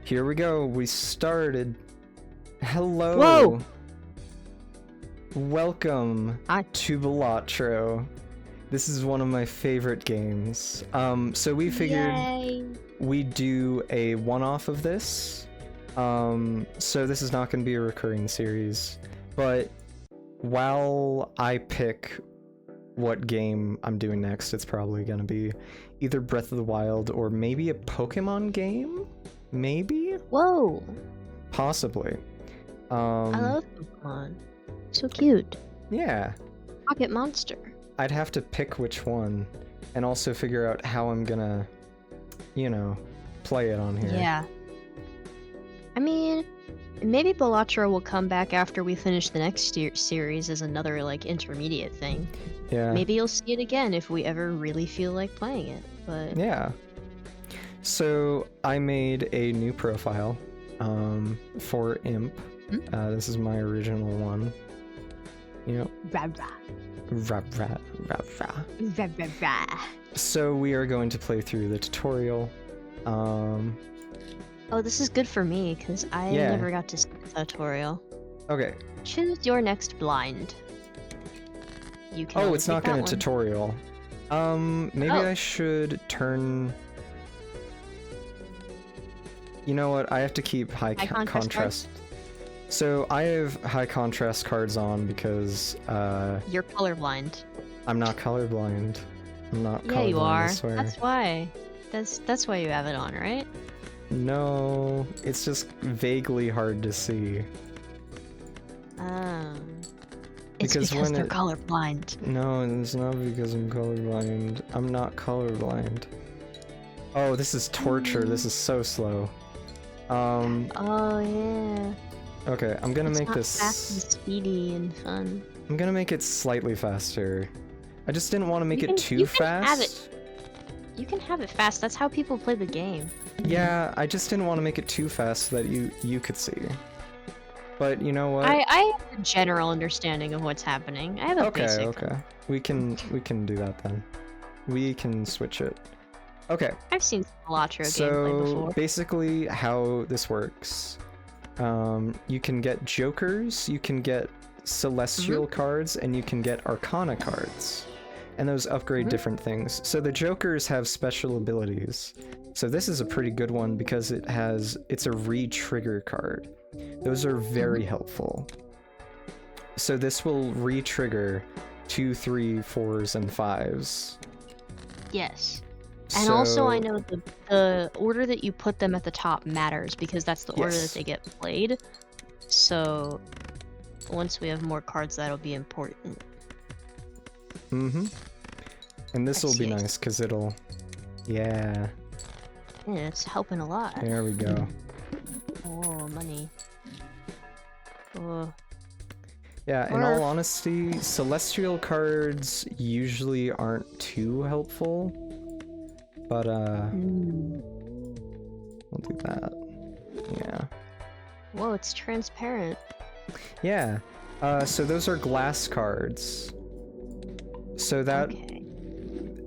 Here we go. We started. Hello. Whoa! Welcome Hi. to Balatro. This is one of my favorite games. So we figured Yay. we'd do a one-off of this. So this is not going to be a recurring series. But while I pick what game I'm doing next, it's probably going to be either Breath of the Wild or maybe a Pokemon game? Maybe? Whoa! Possibly. I love Pokemon. So cute. Yeah. Pocket Monster. I'd have to pick which one, and also figure out how I'm gonna, you know, play it on here. Yeah. I mean, maybe Balatro will come back after we finish the next series as another, like, intermediate thing. Yeah. Maybe you'll see it again if we ever really feel like playing it, but... Yeah. So, I made a new profile, for Imp. This is my original one. Yep. Rah, rah. Rah, rah, rah, rah. Rah, rah, rah. So, we are going to play through the tutorial. Oh, this is good for me, because I Yeah. never got to see the tutorial. Okay. Choose your next blind. You can Oh, only it's pick not gonna that one. tutorial. Maybe Oh. I should turn... You know what? I have to keep high contrast contrast. So I have high contrast cards on because You're colorblind. I'm not colorblind. I'm not colorblind, Yeah, you are. I swear. That's why. That's why you have it on, right? No, it's just vaguely hard to see. It's Because because when they're it- colorblind. No, it's not because I'm colorblind. I'm not colorblind. Oh, this is torture. This is so slow. Oh yeah. Okay, I'm gonna It's make not this... fast and speedy and fun. I'm gonna make it slightly faster. I just didn't want to make You it can- too you can have fast. You can have it fast. That's how people play the game. Yeah, I just didn't want to make it too fast so that you could see. But you know what? I have a general understanding of what's happening. I have a Okay, basic. okay. We can do that then. We can switch it. Okay. I've seen Balatro gameplay So before. basically how this works. You can get jokers, you can get celestial cards, and you can get arcana cards. And those upgrade different things. So the jokers have special abilities. So this is a pretty good one because it's a re-trigger card. Those are very helpful. So this will re-trigger 2, 3, 4s, and 5s. Yes. And also, I So- know the order that you put them at the top matters because that's the order that Yes. they get played. So, once we have more cards, that'll be important. Mm-hmm. And this I will be see, I nice because it'll... Yeah, Yeah, it's helping a lot. there we go. Oh, money. Oh, Yeah, in Or- all honesty, celestial cards usually aren't too helpful. But, we'll do that. Yeah. Whoa, it's transparent. Yeah. So those are glass cards. So that Okay.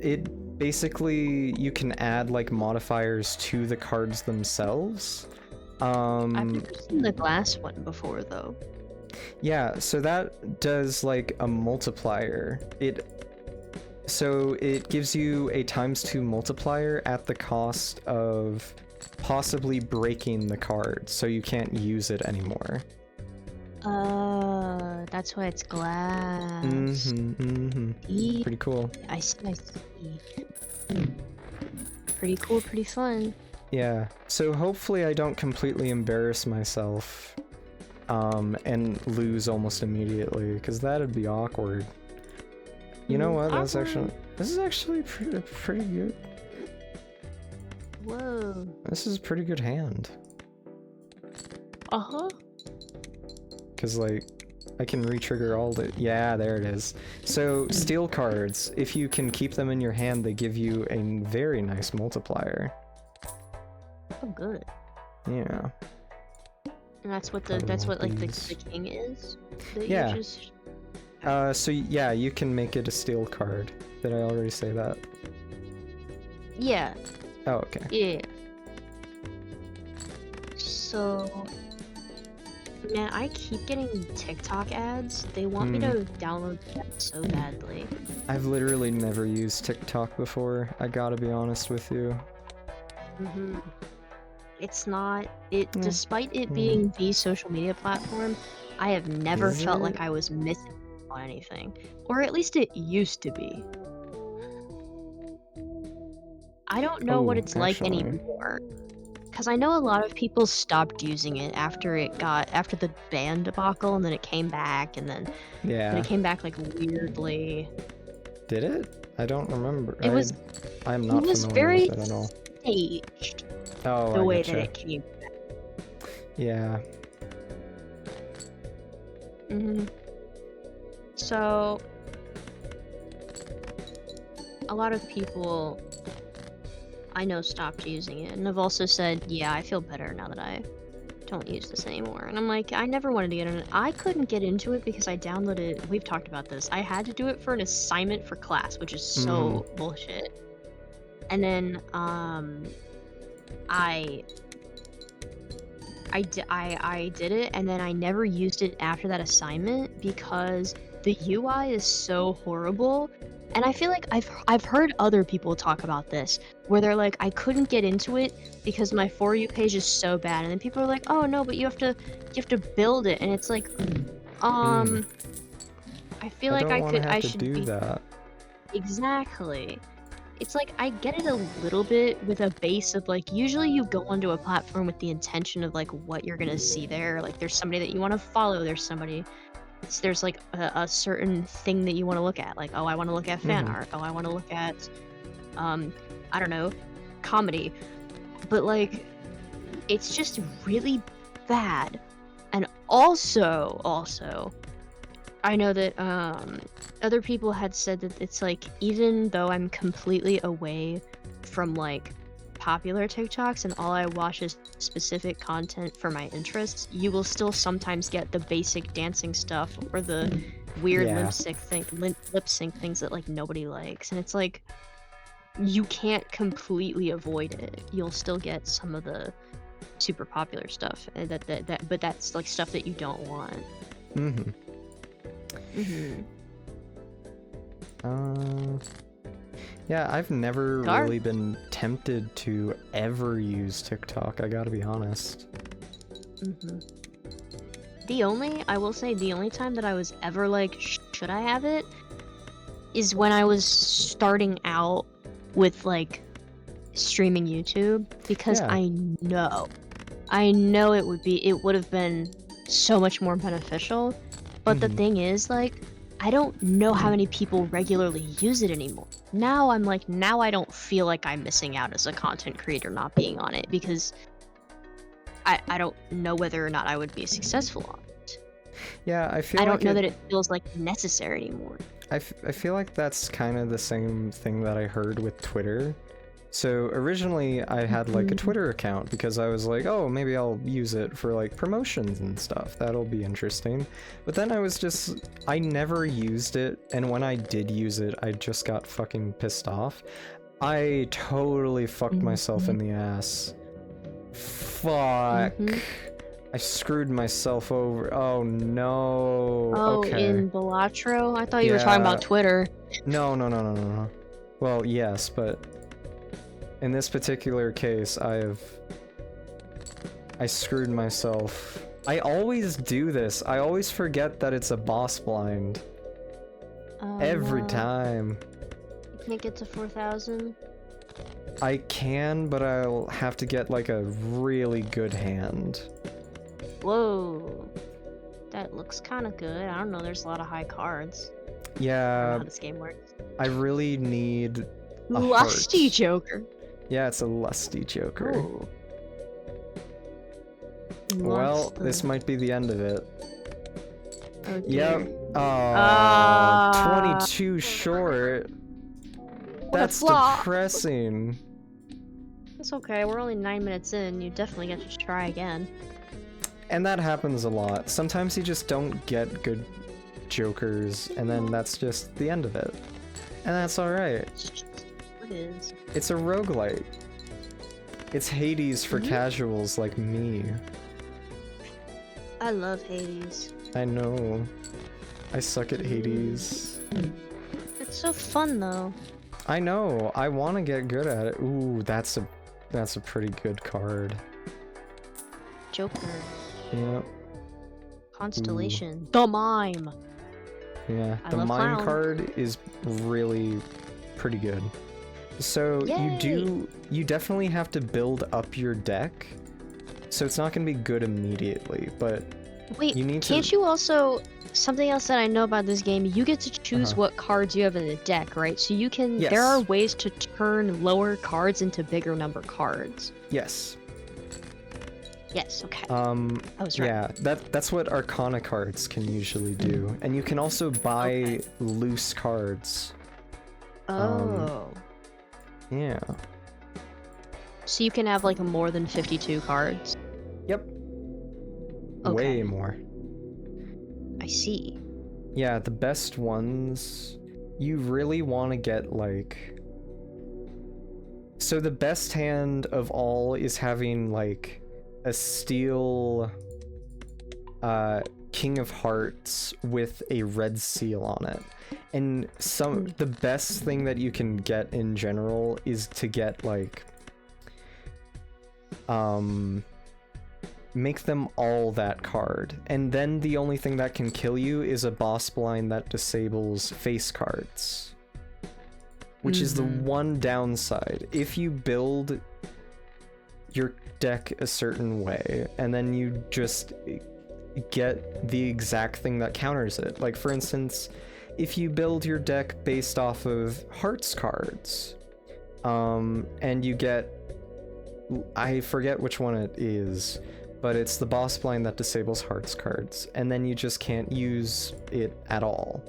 it basically you can add like modifiers to the cards themselves. I've never seen the glass one before, though. Yeah, so that does like a multiplier. So it gives you a ×2 multiplier at the cost of possibly breaking the card, so you can't use it anymore. That's why it's glass. Mm-hmm. Pretty cool. I see. Pretty cool, pretty fun. Yeah, so hopefully I don't completely embarrass myself and lose almost immediately, because that'd be awkward. You know what? This is actually pretty good. Whoa. This is a pretty good hand. Uh-huh. Because, like, I can re-trigger all the... Yeah, there it is. So, steel cards, if you can keep them in your hand, they give you a very nice multiplier. Oh, good. Yeah. And that's what Kinda that's want what, like, these. the king is? That Yeah. You just... So, yeah, you can make it a steel card. Did I already say that? Yeah. Oh, okay. Yeah. So, man, I keep getting TikTok ads. They want me to download them so badly. I've literally never used TikTok before, I gotta be honest with you. It's not, despite it being the social media platform, I have never felt like I was missing on anything. Or at least it used to be. I don't know what it's like anymore. Because I know a lot of people stopped using it after the ban debacle, and then it came back, and then it came back like weirdly. Did it? I don't remember. I'm not familiar very with it at all. Staged. Oh, the I way getcha. that it came back. Yeah. So, a lot of people I know stopped using it, and have also said, yeah, I feel better now that I don't use this anymore. And I'm like, I never wanted to get in it. I couldn't get into it because I downloaded, we've talked about this, I had to do it for an assignment for class, which is so bullshit. And then, I did it, and then I never used it after that assignment because the UI is so horrible. And I feel like I've heard other people talk about this, where they're like, I couldn't get into it because my For You page is so bad, and then people are like, oh no, but you have to build it, and it's like, I feel like I should do that. Exactly. It's like, I get it a little bit with a base of like, usually you go onto a platform with the intention of like what you're gonna see there. Like there's somebody that you want to follow, there's like a certain thing that you want to look at. Like, oh, I want to look at fan art. Oh, I want to look at, I don't know, comedy. But like, it's just really bad. And also, I know that other people had said that it's like, even though I'm completely away from like popular TikToks and all I watch is specific content for my interests, you will still sometimes get the basic dancing stuff or the weird lip sync things that like nobody likes. And it's like, you can't completely avoid it. You'll still get some of the super popular stuff, but that's like stuff that you don't want. Yeah, I've never really been tempted to ever use TikTok, I gotta be honest. I will say, the only time that I was ever like, should I have it, is when I was starting out with like streaming YouTube, because I know it would have been so much more beneficial. But the thing is, like, I don't know how many people regularly use it anymore. Now I'm like, now I don't feel like I'm missing out as a content creator not being on it, because I don't know whether or not I would be successful on it. Yeah, I don't know that it feels like necessary anymore. I feel like that's kind of the same thing that I heard with Twitter. So originally I had like a Twitter account because I was like, oh, maybe I'll use it for like promotions and stuff. That'll be interesting. But then I never used it, and when I did use it, I just got fucking pissed off. I totally fucked myself in the ass. Fuck. I screwed myself over. Oh no. Oh, okay. in Balatro? I thought you were talking about Twitter. No. Well, yes, but in this particular case, I screwed myself. I always do this. I always forget that it's a boss blind. Every time. You can't get to 4,000? I can, but I'll have to get like a really good hand. Whoa. That looks kind of good. I don't know, there's a lot of high cards. Yeah. I don't know how this game works. I really need a Lusty heart. Joker. Yeah, it's a lusty Joker. Ooh. Well, this might be the end of it. Oh, dear. Yep. 22 short. That's depressing. It's okay, we're only 9 minutes in. You definitely get to try again. And that happens a lot. Sometimes you just don't get good Jokers, and then that's just the end of it. And that's alright. It is. It's a roguelite. It's Hades for casuals like me. I love Hades. I know. I suck at Hades. It's so fun though. I know. I want to get good at it. Ooh, that's a pretty good card. Joker. Yep. Constellation. Ooh. The Mime. Yeah, I the love Mime Clown. card is really pretty good. So Yay! you definitely have to build up your deck. So it's not going to be good immediately, but wait, you need can't you also, something else that I know about this game, you get to choose what cards you have in the deck, right? So you can, there are ways to turn lower cards into bigger number cards. Yes. Yes, okay. I was right. Yeah, that's what Arcana cards can usually do. And you can also buy loose cards. Oh. Yeah. So you can have like more than 52 cards? Yep. Okay. Way more. I see. Yeah, the best ones, you really want to get like... So the best hand of all is having like a steel King of Hearts with a red seal on it. And the best thing that you can get in general is to get like make them all that card, and then the only thing that can kill you is a boss blind that disables face cards, which is the one downside. If you build your deck a certain way and then you just get the exact thing that counters it, like for instance, if you build your deck based off of hearts cards, and you get, I forget which one it is, but it's the boss blind that disables hearts cards, and then you just can't use it at all.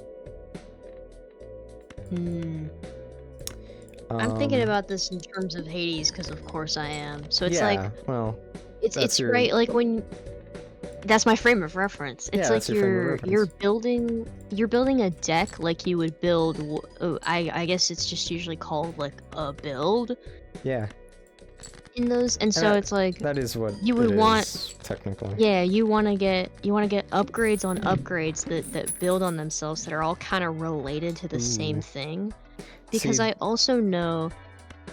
I'm thinking about this in terms of Hades, because of course I am. So it's well, it's right, like when, that's my frame of reference. It's like you're building a deck like you would build, I guess it's just usually called like a build. Yeah. In those, and so it's like that is what you would want technically. Yeah, you want to get upgrades on upgrades that build on themselves, that are all kind of related to the same thing. Because I also know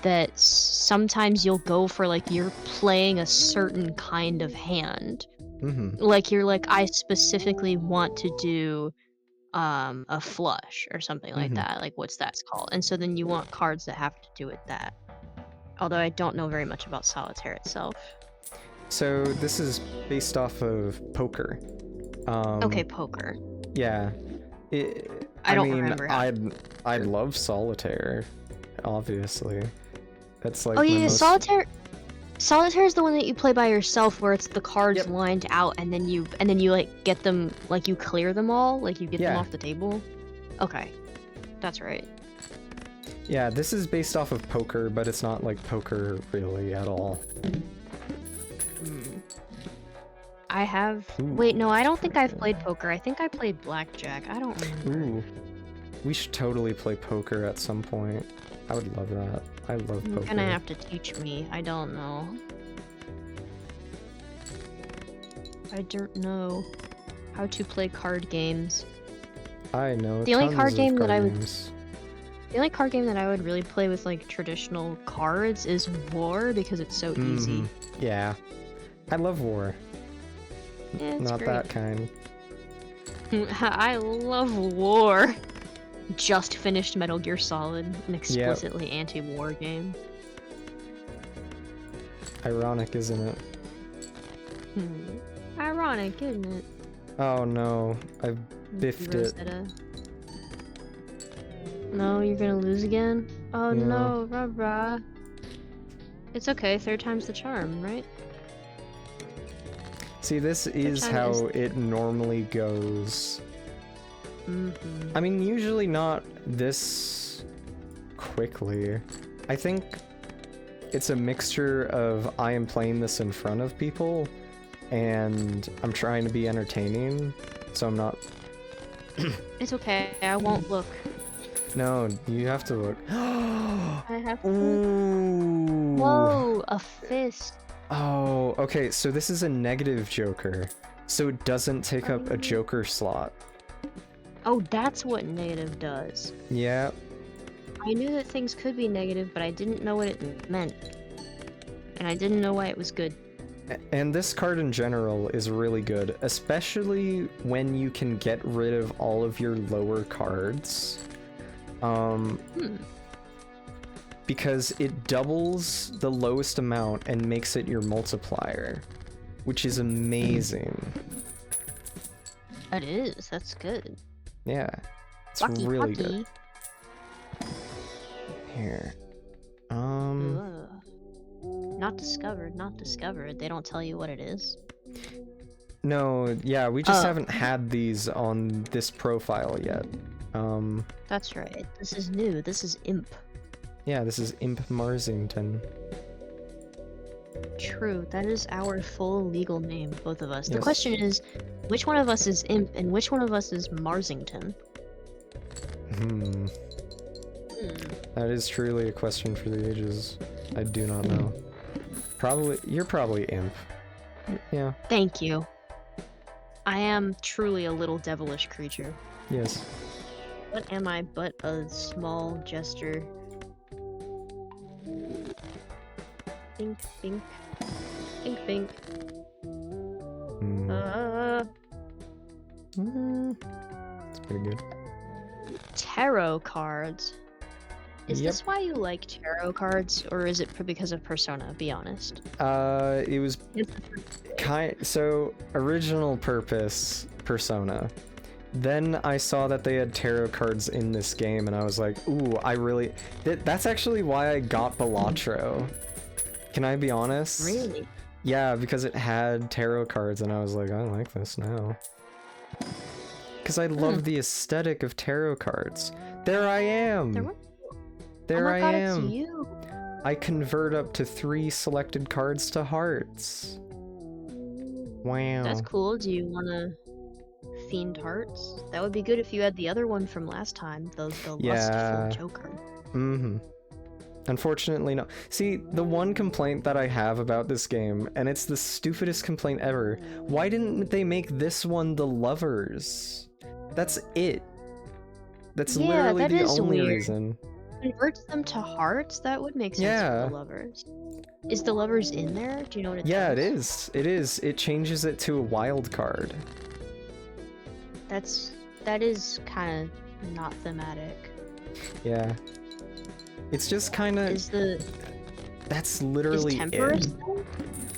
that sometimes you'll go for like, you're playing a certain kind of hand. Like you're like, I specifically want to do a flush or something like that. Like what's that's called? And so then you want cards that have to do with that. Although I don't know very much about Solitaire itself. So this is based off of poker. Okay, poker. Yeah. I don't remember. I love Solitaire, obviously. That's like Solitaire. Solitaire is the one that you play by yourself, where it's the cards lined out, and then you like get them, like you clear them all, like you get them off the table. Okay, that's right. Yeah, this is based off of poker, but it's not like poker really at all. I have... Wait, no, I don't think I've played poker. I think I played blackjack. I don't remember. Ooh. We should totally play poker at some point. I would love that. I love poker. You're gonna have to teach me. I don't know. I don't know how to play card games. I know. The only card game that I would... The only card game that I would really play with like traditional cards is War, because it's so easy. Yeah. I love War. Yeah, not great. That kind. I love War. Just finished Metal Gear Solid, an explicitly anti-war game. Ironic, isn't it? Ironic, isn't it? Oh no, I've biffed Rosetta. No, you're gonna lose again? Oh no, rah-rah. It's okay, third time's the charm, right? See, this is how it normally goes. I mean, usually not this quickly. I think it's a mixture of I am playing this in front of people and I'm trying to be entertaining, so I'm not... It's okay, I won't look. No, you have to look. I have to. Ooh. Whoa, a fist. Oh, okay, so this is a negative joker. So it doesn't take up a joker slot. Oh, that's what negative does. Yeah. I knew that things could be negative, but I didn't know what it meant. And I didn't know why it was good. And this card in general is really good, especially when you can get rid of all of your lower cards. Because it doubles the lowest amount and makes it your multiplier, which is amazing. That is, that's good. Yeah, it's Lucky really pucky. good. Here. Ugh. Not discovered, not discovered. They don't tell you what it is. No, yeah, we just haven't had these on this profile yet. That's right. This is new. This is Imp. Yeah, this is Imp Marsington. True. That is our full legal name, both of us. The Yes. question is, which one of us is Imp and which one of us is Marsington? That is truly a question for the ages. I do not know. You're probably Imp. Yeah. Thank you. I am truly a little devilish creature. Yes. What am I but a small jester? Bink, bink. Bink, bink. It's pretty good. Tarot cards. Is Yep. this why you like tarot cards, or is it because of Persona? Be honest. It was so original purpose Persona. Then I saw that they had tarot cards in this game, and I was like, ooh, that's actually why I got Balatro. Can I be honest? Really? Yeah, because it had tarot cards, and I was like, I like this now. Because I love the aesthetic of tarot cards. There I am! There oh my I God, am! It's you. I convert up to 3 selected cards to hearts. Wow. That's cool. Do you want to fiend hearts? That would be good if you had the other one from last time, the Yeah. lustful joker. Unfortunately, no. See, the one complaint that I have about this game, and it's the stupidest complaint ever, why didn't they make this one the lovers? That's it. That's literally that the is only weird. reason. Converts them to hearts? That would make sense for the lovers. Is the lovers in there? Do you know what it does? Yeah, it is. It is. It changes it to a wild card. That is kind of not thematic. Yeah. It's just kind of... That's literally Is temperance it. then?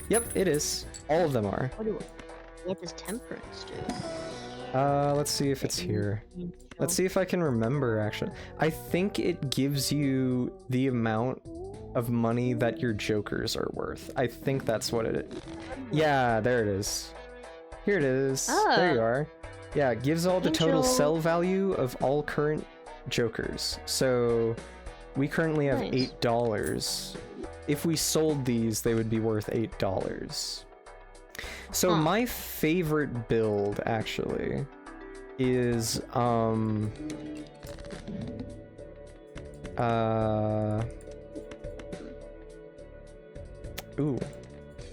Yep, it is. All of them are. What does temperance do? Let's see if it's here. Let's see if I can remember, actually. I think it gives you the amount of money that your jokers are worth. I think that's what it is. Yeah, there it is. Here it is. There you are. Yeah, it gives all the total sell value of all current jokers. So we currently have $8. If we sold these, they would be worth $8. So my favorite build, actually, is ooh,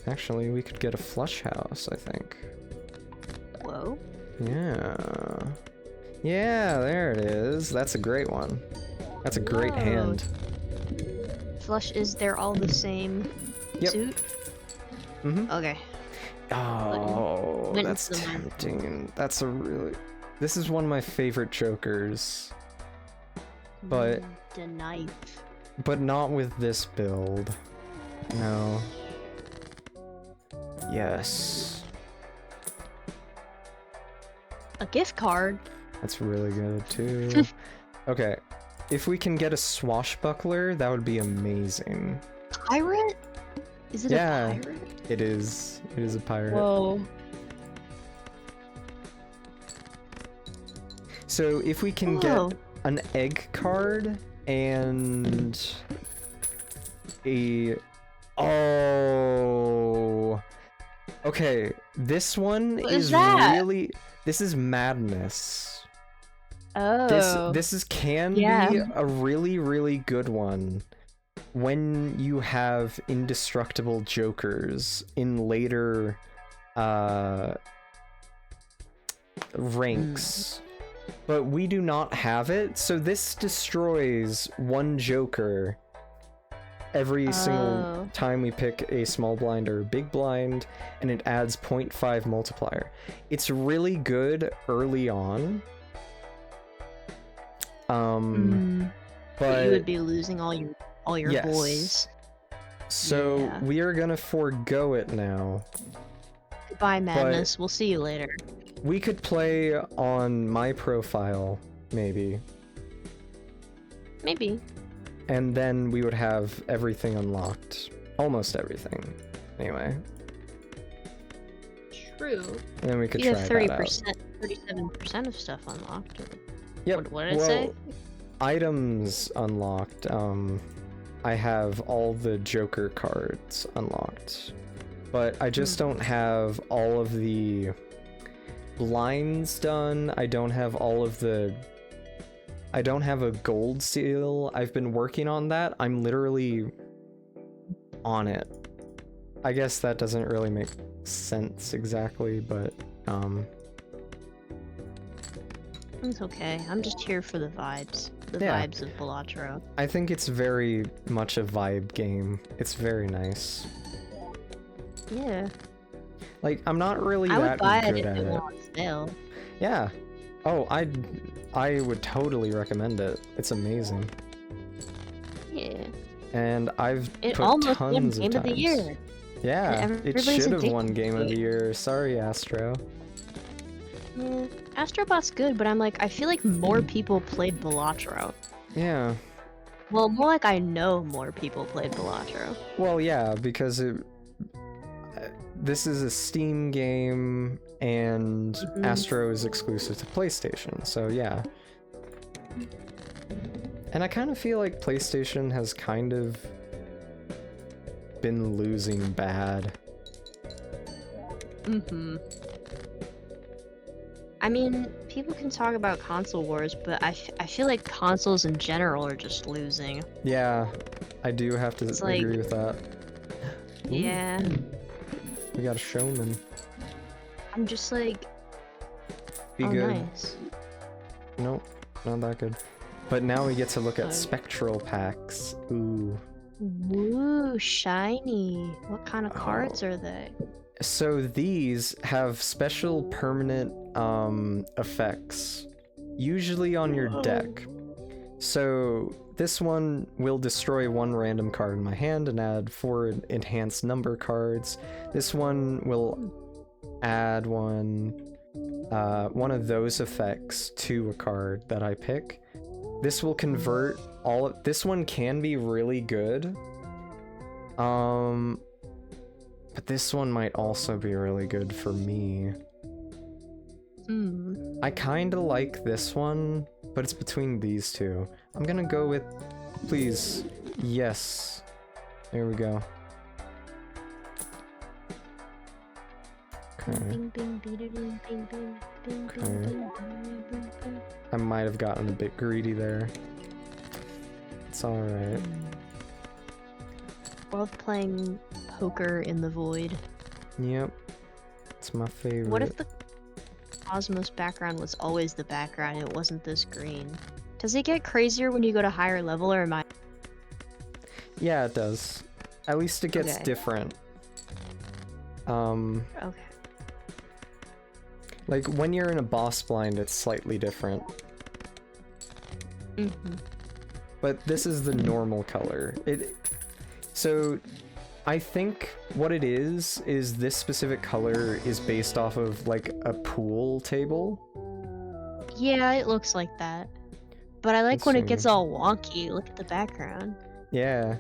actually we could get a flush house, I think. Whoa. Yeah, there it is. That's a great one. That's a great hand. Flush, is they're all the same suit? Okay. Oh, that's tempting. That's a really... This is one of my favorite jokers. But... The knife. But not with this build. No. Yes. A gift card? That's really good, too. Okay. If we can get a swashbuckler, that would be amazing. Pirate? Is it a pirate? It is. It is a pirate. Whoa. So if we can get an egg card and a... Oh... Okay, this one is really... This is madness. Oh, can yeah. be a really, really good one when you have indestructible jokers in later ranks. But we do not have it, so this destroys one joker every single time we pick a small blind or a big blind, and it adds 0.5 multiplier. It's really good early on. But you would be losing all your yes. boys. So Yeah. we are gonna forego it now. Goodbye, madness. We'll see you later. We could play on my profile, maybe. Maybe. And then we would have everything unlocked. Almost everything. Anyway. True. And then we could you try have that out. 37% of stuff unlocked. Yep. What did it say? Items unlocked. I have all the Joker cards unlocked. But I just don't have all of the blinds done. I don't have a gold seal. I've been working on that. I'm literally on it. I guess that doesn't really make sense exactly, but it's okay. I'm just here for the vibes. The vibes of Balatro. I think it's very much a vibe game. It's very nice. Yeah. Like, I'm not really I that would buy good it if at it it. were on sale. Yeah. Oh, I would totally recommend it. It's amazing. Yeah. And I've It put almost won tons Game of of the times. Year. Yeah, it Everybody's should have addicted won to Game of the it. Year. Sorry, Astro. Yeah. Astrobot's good, but I'm like, I feel like more people played Balatro. Yeah. Well, more like I know more people played Balatro. Well, yeah, because this is a Steam game, and Astro is exclusive to PlayStation, so yeah. And I kind of feel like PlayStation has kind of been losing bad. I mean, people can talk about console wars, but I feel like consoles in general are just losing. Yeah, I do have to agree with that. Yeah. We got a showman. I'm just like, Be good. Nice. Nope, not that good. But now we get to look at spectral packs. Ooh. Woo, shiny. What kind of cards are they? So these have special permanent effects, usually on your deck. So this one will destroy one random card in my hand and add 4 enhanced number cards. This one will add one of those effects to a card that I pick. This will convert all of this. One can be really good. But this one might also be really good for me. I kind of like this one, but it's between these two. I'm gonna go with, please, yes. There we go. Okay. I might have gotten a bit greedy there. It's alright. Both playing poker in the void. Yep. It's my favorite. What if the Cosmos background was always the background and it wasn't this green? Does it get crazier when you go to higher level, or am I? Yeah, it does. At least it gets different. Okay. Like, when you're in a boss blind, it's slightly different. But this is the normal color. So, I think what it is this specific color is based off of, like, a pool table. Yeah, it looks like that. But I like when it gets all wonky. Look at the background. Yeah.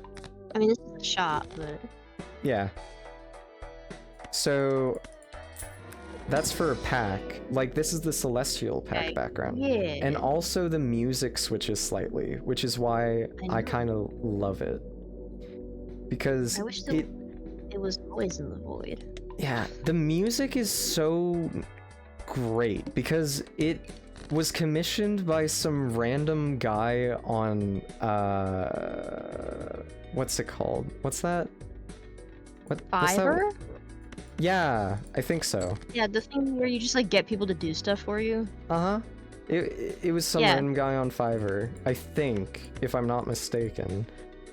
I mean, this is a shop, but... Yeah. So, that's for a pack. Like, this is the Celestial pack background. Yeah. And also the music switches slightly, which is why I kind of love it. Because I wish it was always in the void. Yeah, the music is so great because it was commissioned by some random guy on what's it called? What's that? What's that? Fiverr? Yeah, I think so. Yeah, the thing where you just like get people to do stuff for you. Uh-huh. It was some Yeah. random guy on Fiverr, I think, if I'm not mistaken,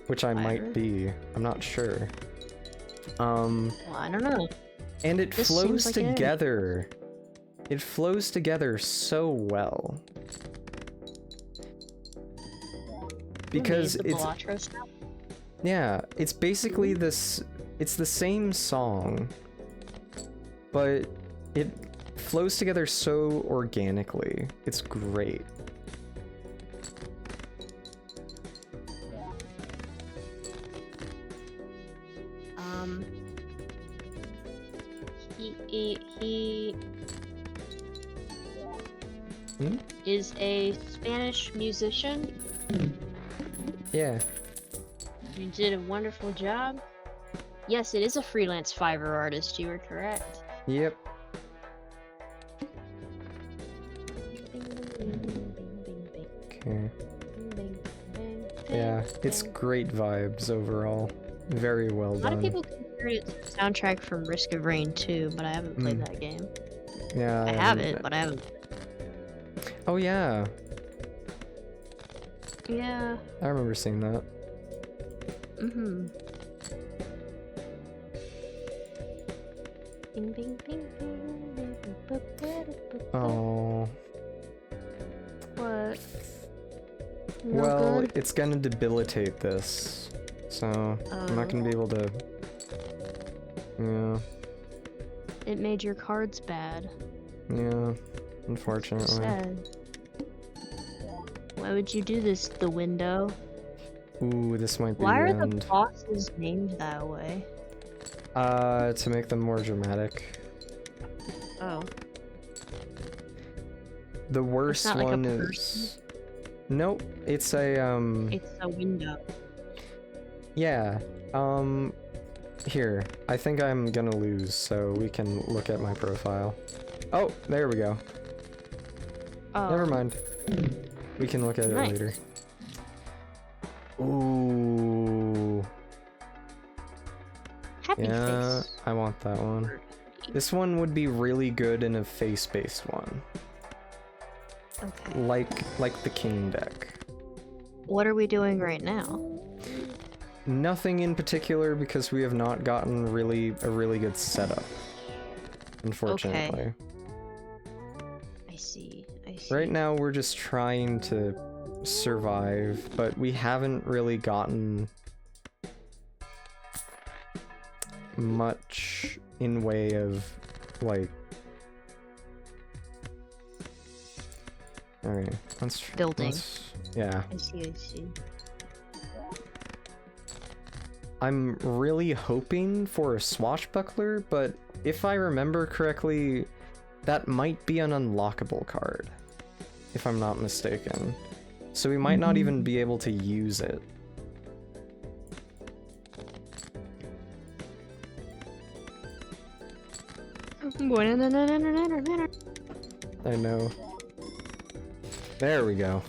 which I might Fiverr? be. I'm not sure. Well, I don't know. And it This flows seems like an enemy. together. It flows together so well. Because the it's Balatro stuff. yeah, it's basically this. It's the same song, but it flows together so organically. It's great. He Hmm? is a Spanish musician. Yeah. You did a wonderful job. Yes, it is a freelance Fiverr artist. You were correct. Yep. Okay. Yeah, it's great vibes overall. Very well A lot of done. people compare it to the soundtrack from Risk of Rain 2, but I haven't played that game. Yeah. I have it, but I haven't. Oh yeah, Yeah. I remember seeing that. Mm-hmm. Bing, bing, bing, bing, Oh. What? No Well, good? it's gonna debilitate this, so I'm not gonna be able to. Yeah. It made your cards bad. Yeah. Unfortunately. Sad. Why would you do this, the window? Ooh, this might be Why the are the end. bosses named that way? To make them more dramatic. Oh. The worst not like a one person? is. Nope, it's a It's a window. Yeah. Here. I think I'm gonna lose, so we can look at my profile. Oh, there we go. Oh. Never mind. We can look at it Nice. later. Ooh. Happy Yeah, face. I want that one. This one would be really good in a face-based one. Okay. Like the king deck. What are we doing right now? Nothing in particular because we have not gotten a really good setup. Unfortunately. I see. I see. Right now we're just trying to survive, but we haven't really gotten much in way of like. Alright, Building. Yeah. I see. I'm really hoping for a swashbuckler, but if I remember correctly, that might be an unlockable card, if I'm not mistaken. So we might not even be able to use it. I know. There we go.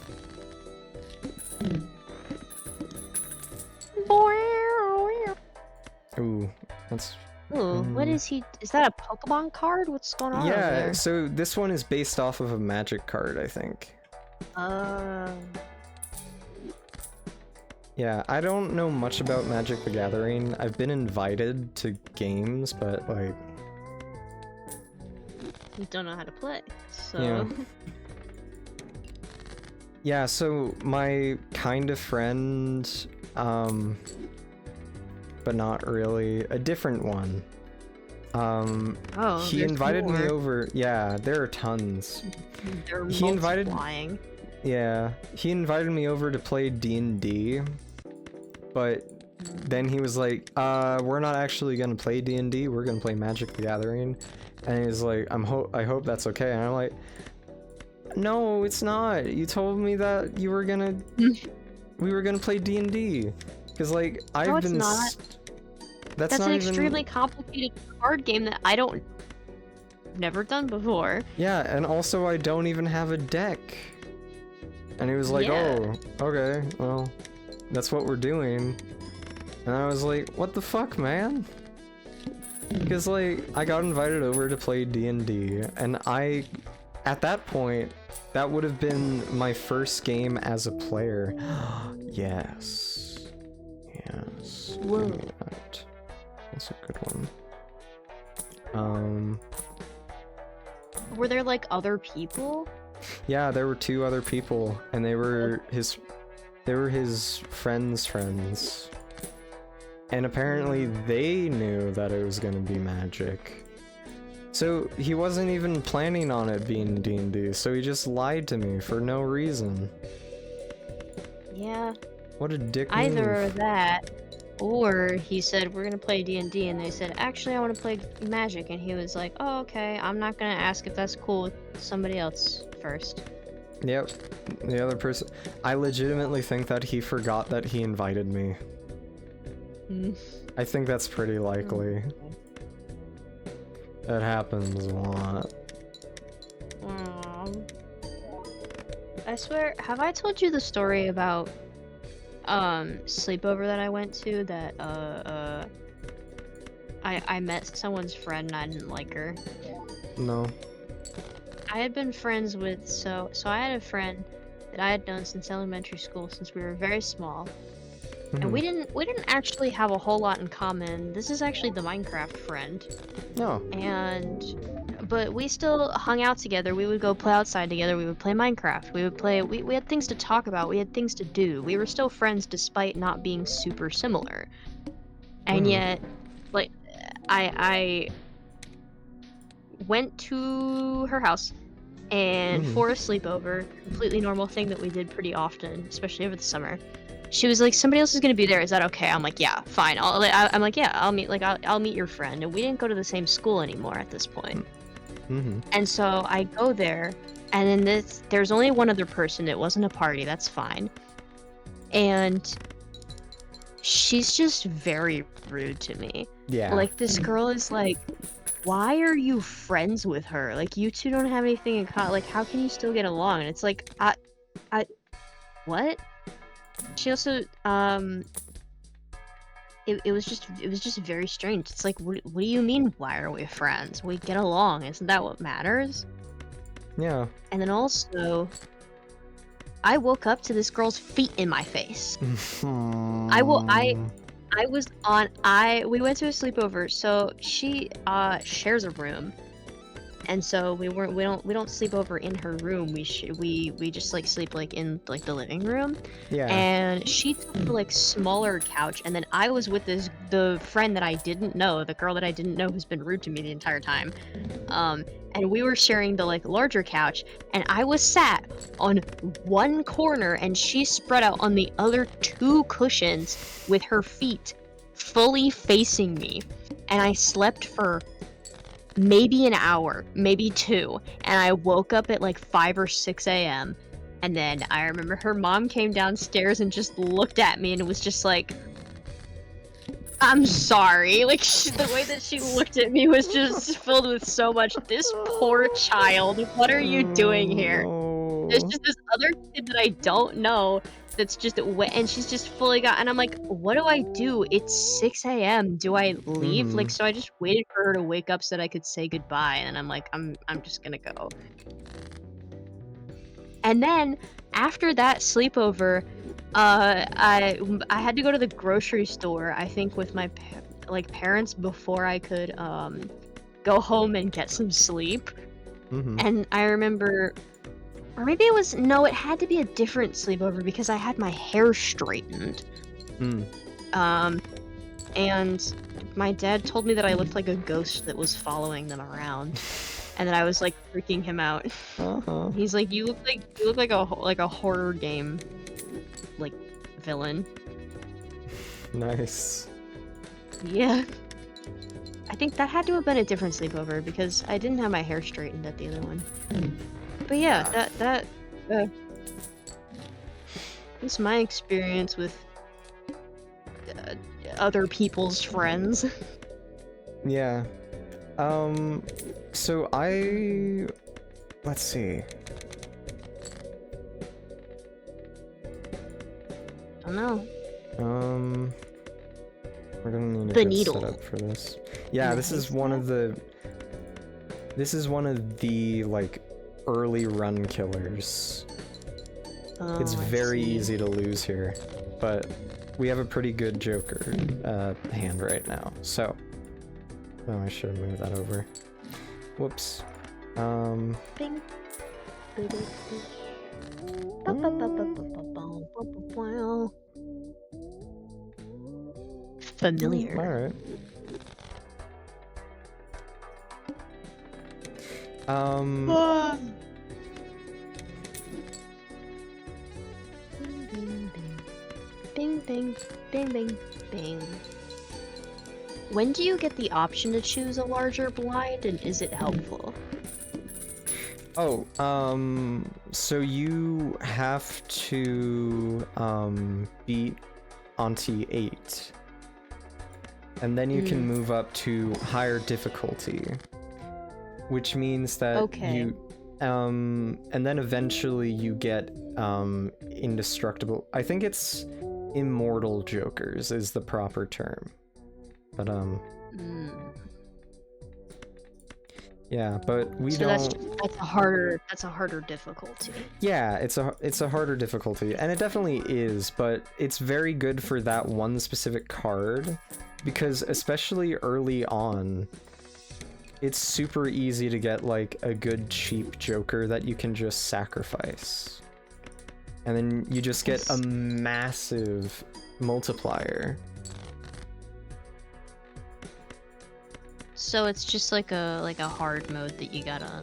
Ooh, that's... Ooh, what is he? Is that a Pokemon card? What's going on over Yeah, there? so this one is based off of a magic card, I think. Yeah, I don't know much about Magic the Gathering. I've been invited to games, but like... You don't know how to play, so... Yeah. Yeah, so my kind of friend, but not really, a different one. Oh, He there's invited me more. over. Yeah, there are tons. They're He invited- multiplying. Yeah, he invited me over to play D&D, but then he was like, we're not actually gonna play D&D, we're gonna play Magic the Gathering. And he's like, I hope that's okay. And I'm like, no, it's not. You told me that you were gonna, we were gonna play D&D. Cause like, I've it's been, not. that's That's not an even, extremely complicated card game that I don't... never done before. Yeah, and also I don't even have a deck. And he was like, Yeah. oh, okay, well, that's what we're doing. And I was like, what the fuck, man? Because, like, I got invited over to play D&D, and at that point, that would have been my first game as a player. Yes. Yes. Whoa. Give me that. That's a good one. Were there like other people? Yeah, there were 2 other people, and they were his friends' friends. And apparently they knew that it was gonna be magic. So he wasn't even planning on it being D&D, so he just lied to me for no reason. Yeah. What a dick move. Either that, or he said, we're gonna play D&D, and they said, actually, I want to play Magic, and he was like, oh, okay, I'm not gonna ask if that's cool with somebody else first. Yep. The other person... I legitimately think that he forgot that he invited me. I think that's pretty likely. That happens a lot. I swear, have I told you the story about sleepover that I went to that I met someone's friend and I didn't like her? No. I had been friends with so I had a friend that I had known since elementary school, since we were very small. And we didn't actually have a whole lot in common. This is actually the Minecraft friend. No. But we still hung out together. We would go play outside together. We would play Minecraft. We had things to talk about. We had things to do. We were still friends despite not being super similar. And yet, like, I went to her house and for a sleepover, completely normal thing that we did pretty often, especially over the summer. She was like, somebody else is gonna be there. Is that okay? I'm like, yeah, fine. I'm like, yeah, I'll meet your friend. And we didn't go to the same school anymore at this point. And so I go there, and then there's only one other person. It wasn't a party. That's fine. And she's just very rude to me. Yeah. Like, this girl is like, why are you friends with her? Like, you two don't have anything in common. Like, how can you still get along? And it's like, what? She also, it was just very strange. It's like, what do you mean, why are we friends? We get along, isn't that what matters? Yeah. And then also, I woke up to this girl's feet in my face. We went to a sleepover, so she shares a room. And so we don't sleep over in her room. We just like sleep like in like the living room. Yeah. And she took the like smaller couch, and then I was with the friend that I didn't know, the girl that I didn't know who's been rude to me the entire time. And we were sharing the like larger couch, and I was sat on one corner, and she spread out on the other 2 cushions with her feet fully facing me. And I slept for maybe an hour, maybe 2, and I woke up at like 5 or 6 a.m. And then I remember her mom came downstairs and just looked at me and was just like, I'm sorry. Like, the way that she looked at me was just filled with so much, this poor child, what are you doing here? There's just this other kid that I don't know that's just and she's just fully got, and I'm like, what do I do? It's 6 a.m. Do I leave? Like, so I just waited for her to wake up so that I could say goodbye, and I'm like, I'm just gonna go. And then after that sleepover, I had to go to the grocery store, I think, with my parents before I could go home and get some sleep. And I remember, or maybe it was, no, it had to be a different sleepover because I had my hair straightened. And my dad told me that I looked like a ghost that was following them around, and that I was like freaking him out. He's like, you look like a horror game like villain. Nice. Yeah. I think that had to have been a different sleepover because I didn't have my hair straightened at the other one. But yeah, that was my experience with other people's friends. Yeah. So let's see. I don't know. We're gonna need a The good needle. setup for this. Yeah, And this the is one of the. This is one of the like early run killers. Oh, It's I very see. easy to lose here, but we have a pretty good Joker hand right now. So, oh, I should have moved that over. Whoops. Bing. Familiar. All right. Bing, bing, bing, bing, bing. When do you get the option to choose a larger blind, and is it helpful? Oh, so you have to beat Auntie 8. And then you can move up to higher difficulty. Which means that you and then eventually you get indestructible. I think it's immortal jokers is the proper term. But yeah, but we don't. That's a harder difficulty. Yeah, it's a harder difficulty, and it definitely is, but it's very good for that one specific card, because especially early on, it's super easy to get like a good cheap Joker that you can just sacrifice. And then you just get a massive multiplier. So it's just like a hard mode that you gotta,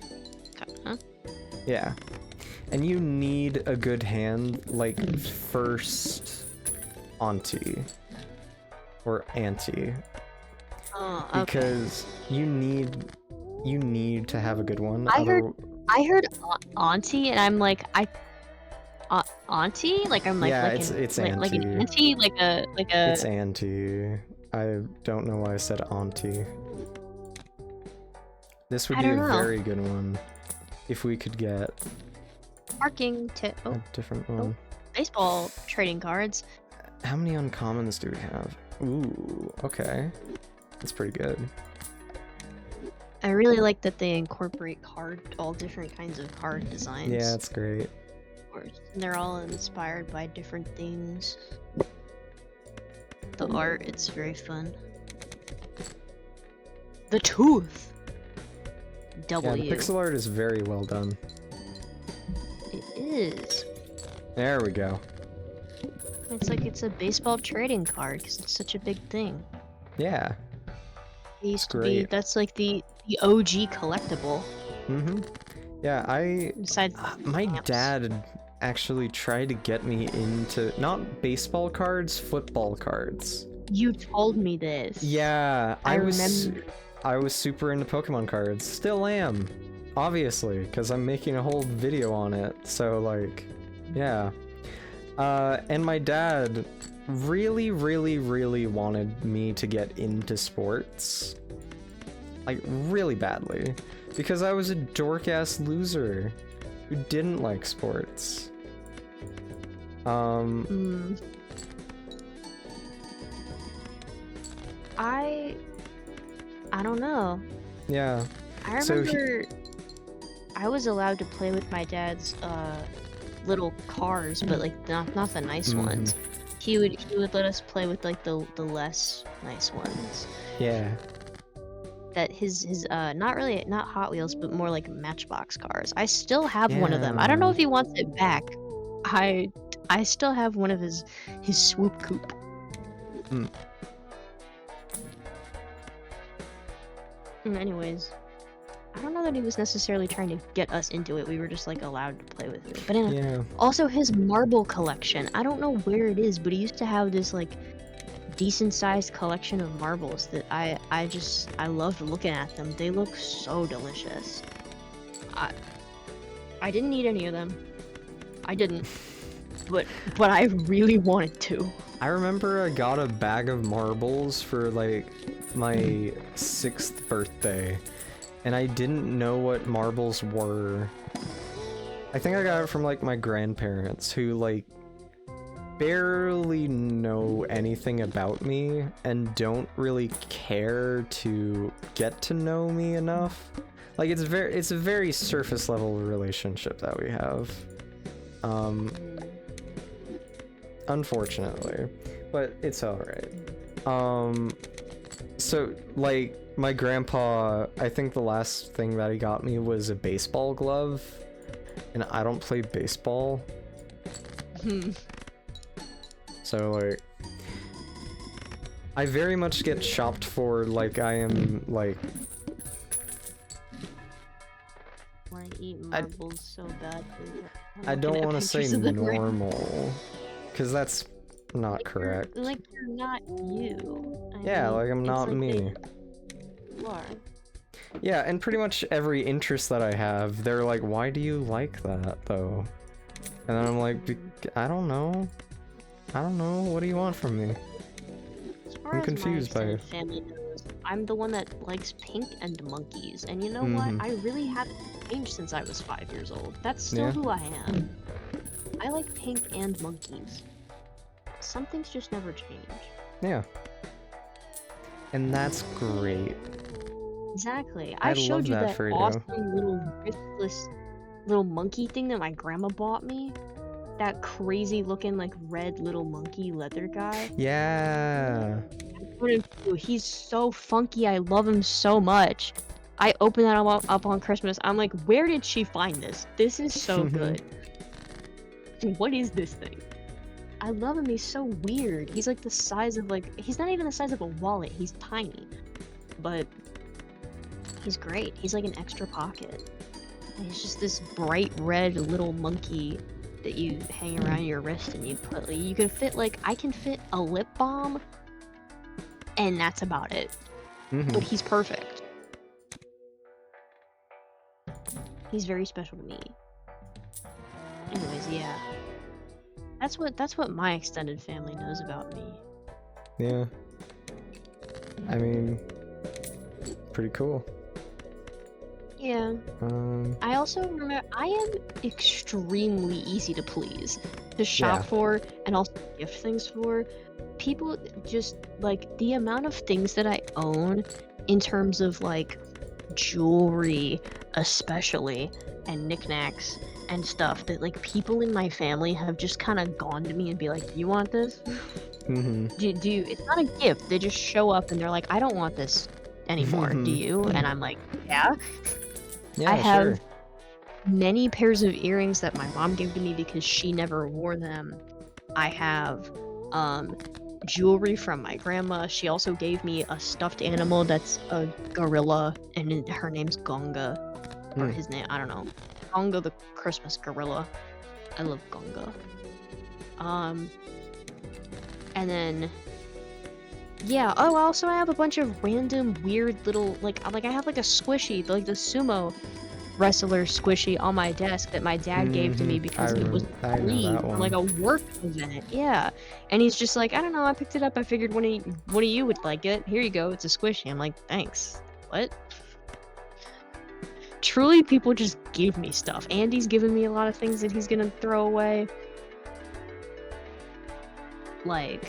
huh? Yeah. And you need a good hand, like first Auntie. Or Auntie. Oh, okay. Because you need to have a good one. I heard Auntie, and I'm like, Auntie? Like I'm like, yeah, like it's like, Auntie. like an auntie, like a. It's Auntie. I don't know why I said Auntie. This would be a very good one if we could get Parking a different one. Baseball trading cards. How many uncommons do we have? Ooh, okay. That's pretty good. I really like that they incorporate all different kinds of card designs. Yeah, that's great. Of course. And they're all inspired by different things. The art, it's very fun. The tooth! Yeah, the pixel art is very well done. It is. There we go. It's like it's a baseball trading card because it's such a big thing. Yeah. It used to be, that's like the OG collectible. Mm-hmm. Yeah, Besides my dad actually tried to get me into, not baseball cards, football cards. You told me this. Yeah, I remember. I was super into Pokemon cards. Still am. Obviously, because I'm making a whole video on it. So, like, yeah. And my dad really, really, really wanted me to get into sports. Like, really badly. Because I was a dork-ass loser who didn't like sports. I don't know. Yeah. I remember I was allowed to play with my dad's little cars, but like not the nice ones. He would let us play with like the less nice ones. Yeah. That his not Hot Wheels, but more like Matchbox cars. I still have one of them. I don't know if he wants it back. I still have one of his Swoop Coupe. Anyways, I don't know that he was necessarily trying to get us into it. We were just like allowed to play with it. But anyway, also his marble collection. I don't know where it is, but he used to have this like decent sized collection of marbles that I loved looking at them. They look so delicious. I didn't eat any of them. I didn't. but I really wanted to. I remember I got a bag of marbles for like my 6th birthday, and I didn't know what marbles were. I think I got it from like my grandparents, who like barely know anything about me and don't really care to get to know me enough. Like it's a very surface level relationship that we have. Unfortunately, but it's alright. So like my grandpa, I think the last thing that he got me was a baseball glove, and I don't play baseball. So like I very much get shopped for like I am like I want to eat marbles so bad. I don't want to say normal, because that's not correct. Like you're not you. Yeah, like I'm not like me. You are. Yeah, and pretty much every interest that I have, they're like, why do you like that though? And then I'm like, I don't know. I don't know. What do you want from me? I'm confused by it. Family knows, I'm the one that likes pink and monkeys, and you know what? I really haven't changed since I was 5 years old. That's still who I am. I like pink and monkeys. Some things just never change. Yeah. And that's great. Exactly. I showed you that awesome little wristless little monkey thing that my grandma bought me. That crazy looking like red little monkey leather guy. Yeah. He's so funky. I love him so much. I opened that up on Christmas. I'm like, where did she find this? This is so good. What is this thing? I love him. He's so weird. He's like the size of he's not even the size of a wallet. He's tiny, but he's great. He's like an extra pocket. And he's just this bright red little monkey that you hang around your wrist, and you put you can fit I can fit a lip balm, and that's about it. But he's perfect. He's very special to me. Anyways, yeah. That's what my extended family knows about me. Yeah. I mean, pretty cool. Yeah. I also remember I am extremely easy to please, to shop for, and also gift things for. People just the amount of things that I own in terms of jewelry, especially, and knickknacks and stuff that people in my family have just kind of gone to me and be like, "You want this?" Do you? It's not a gift. They just show up and they're like, "I don't want this anymore. Do you?" And I'm like, "Yeah." Yeah, I have many pairs of earrings that my mom gave to me because she never wore them. I have jewelry from my grandma. She also gave me a stuffed animal that's a gorilla, and her name's Gonga. Or his name, I don't know. Gonga the Christmas gorilla. I love Gonga. And then yeah, oh, also I have a bunch of random weird little I have a squishy, the sumo wrestler squishy on my desk that my dad gave to me because it was free from a work event. Yeah. And he's just like, I don't know, I picked it up, I figured one of you would like it. Here you go, it's a squishy. I'm like, thanks. What? Truly, people just give me stuff. Andy's given me a lot of things that he's gonna throw away. I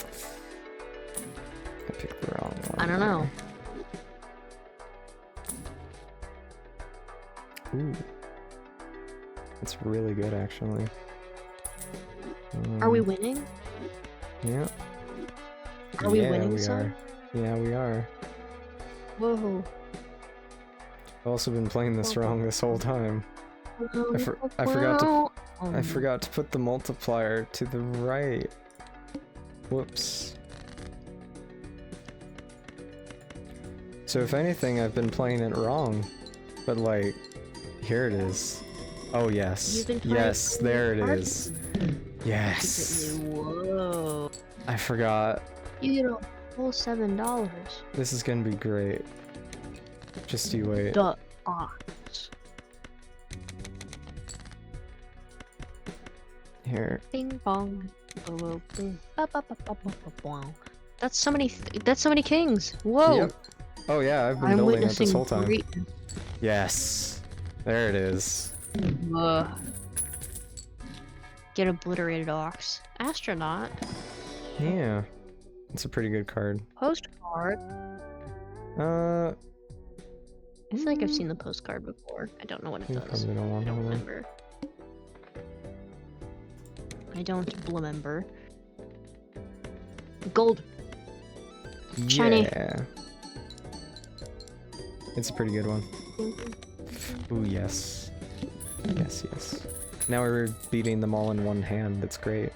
picked the wrong one. I don't know. Ooh. That's really good, actually. Are we winning? Yeah. Are we winning, we son? are. Yeah, we are. Whoa. I've also been playing this wrong this whole time. I forgot to put the multiplier to the right. Whoops. So if anything, I've been playing it wrong. But here it is. Oh yes. Yes, there it is. Yes. Whoa. I forgot. You get a full $7. This is gonna be great. Just you wait. The odds. Here. Bing bong. Bo, bo, boom. Ba, ba, ba, ba, ba, ba, bow. That's so many. That's so many kings. Whoa. Yep. Oh yeah, I've been I'm building it witnessing this whole time. greatness. Yes. There it is. Get obliterated, ox. Astronaut. Yeah. It's a pretty good card. Postcard. I feel like I've seen the postcard before. I don't know what it You does. probably don't want I don't to know. remember. I don't remember. Gold. Shiny. Yeah. It's a pretty good one. Ooh, yes. Yes, yes. Now we're beating them all in one hand. That's great.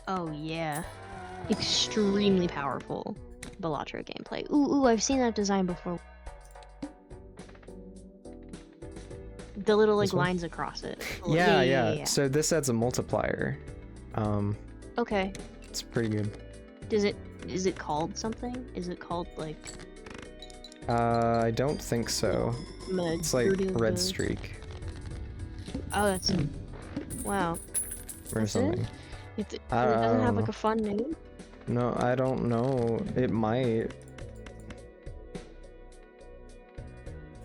Oh yeah. Extremely powerful Balatro gameplay. Ooh, I've seen that design before. The little like This one? lines across it. Yeah. So this adds a multiplier. Okay. It's pretty good. Is it called something? Is it called like I don't think so. It's like red streak Oh, that's wow. or That's something. It I doesn't have don't like know. a fun name. No, I don't know. It might.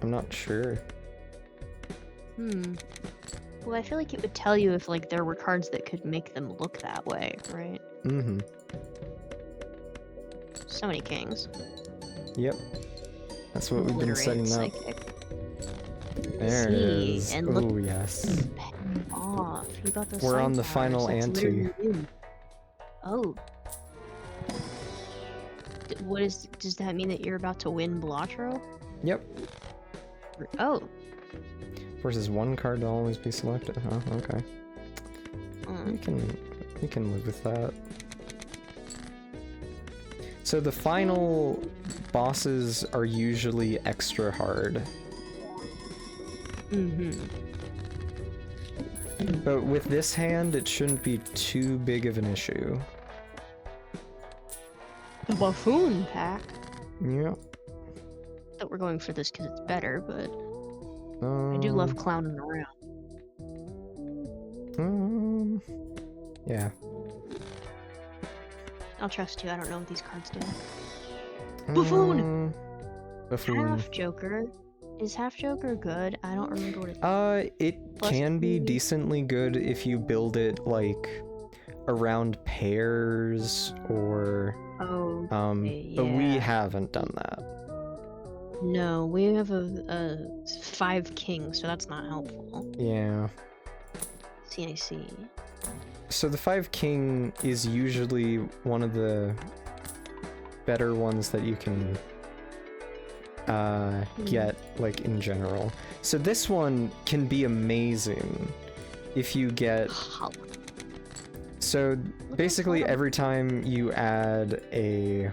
I'm not sure. Well, I feel like it would tell you if like there were cards that could make them look that way, right? Mm-hmm. So many kings. Yep. That's what we've been setting up. Psychic. There it See, is. and look- Oh, yes. Off. You got the We're on the side final powers, that's ante. literally you. Oh. Does that mean that you're about to win Balatro? Yep. Oh. Versus one card to always be selected, huh? Okay. You can live with that. So the final bosses are usually extra hard. But with this hand, it shouldn't be too big of an issue. The buffoon pack. Yeah. That we're going for this because it's better, but I do love clowning around. Yeah. I'll trust you. I don't know what these cards do. Buffoon! Buffoon. Half Joker. Is Half Joker good? I don't remember what it is. It Plus can be 2. decently good if you build it like around pairs or Oh. but we yeah. haven't done that. No, we have a 5 king, so that's not helpful. Yeah. CIC. So the 5 king is usually one of the better ones that you can get like in general. So this one can be amazing if you get so basically every time you add a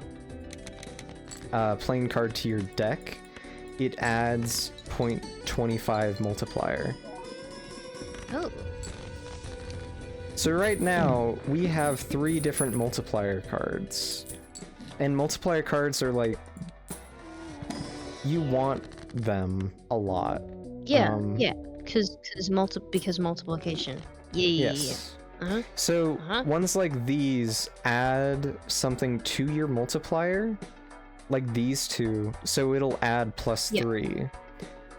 playing card to your deck, it adds 0.25 multiplier. Oh. So right now, we have 3 different multiplier cards. And multiplier cards are like... You want them a lot. Yeah, yeah. Because multiplication. Yeah. Yes. Uh-huh. So, ones like these add something to your multiplier. Like these two. So it'll add +3.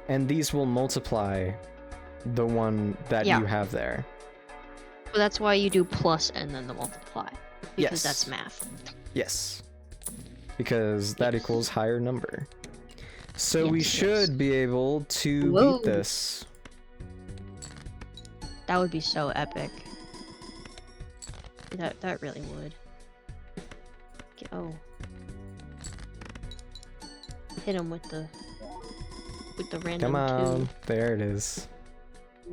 And these will multiply the one that you have there. Well, that's why you do plus and then the multiply. Because Yes. that's math. Yes. Because that equals higher number. So we Yes, should be able to beat this. That would be so epic. That really would. Oh. Hit him with the random Come on. 2. There it is.